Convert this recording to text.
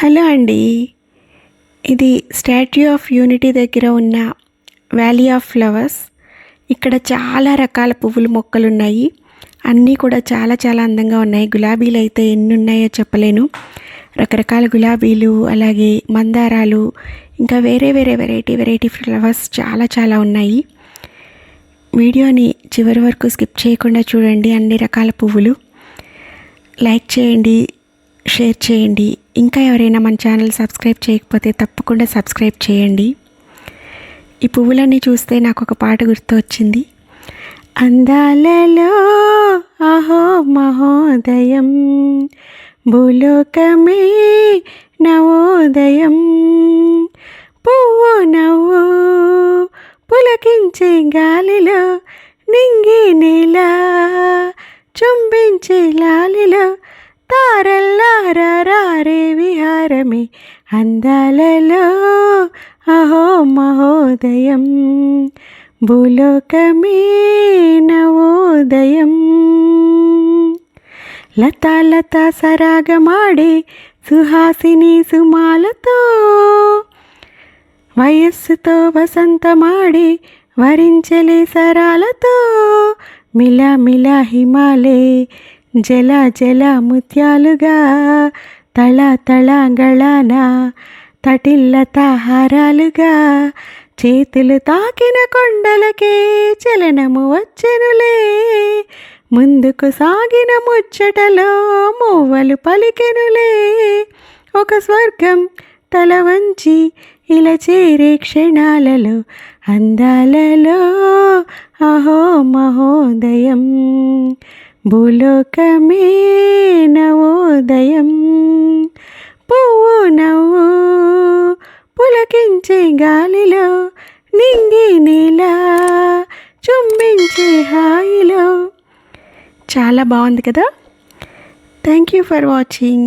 Hello అండి. ఇది statue of unity దగ్గర ఉన్న వ్యాలీ ఆఫ్ ఫ్లవర్స్. ఇక్కడ చాలా రకాల పువ్వుల మొక్కలున్నాయి. అన్నీ కూడా చాలా చాలా అందంగా ఉన్నాయి. గులాబీలు అయితే ఎన్ని ఉన్నాయో చెప్పలేను. రకరకాల గులాబీలు, అలాగే మందారాలు, ఇంకా వేరే వేరే వెరైటీ ఫ్లవర్స్ చాలా చాలా ఉన్నాయి. వీడియోని చివరి వరకు స్కిప్ చేయకుండా చూడండి. అన్ని రకాల పువ్వులు. లైక్ చేయండి, షేర్ చేయండి. ఇంకా ఎవరైనా మన ఛానల్ సబ్స్క్రైబ్ చేయకపోతే తప్పకుండా సబ్స్క్రైబ్ చేయండి. ఈ పువ్వులన్నీ చూస్తే నాకు ఒక పాట గుర్తు వచ్చింది. అందాలలో అహో మహోదయం, భూలోకమే నవోదయం, పువ్వు నవ్వు పులకించే గాలిలో, నింగి నేల చుంబించే లాలిలో, తారల్లారే విహారమే అందాలలో అహో మహోదయం, భూలోకమే నవోదయం. లతా సరాగమాడే సుహాసిని సుమాలతో, వయస్సుతో వసంతమాడే వరించలే సరాలతో, మిలా హిమాలే జల ముత్యాలుగా, తళ గళాన తటిల్లత హారాలుగా, చేతులు తాకిన కొండలకే చలనము వచ్చెనులే, ముందుకు సాగిన ముచ్చటలో మూవలు పలికెనులే, ఒక స్వర్గం తల వంచి ఇలా చేరే క్షణాలలో, అందాలలో అహో మహోదయం, భూలోకమే నవోదయం, పువ్వు నవ్వు పులకించే గాలిలో, నింగి నేల చుంబించే హాయిలో. చాలా బాగుంది కదా. Thank you for watching.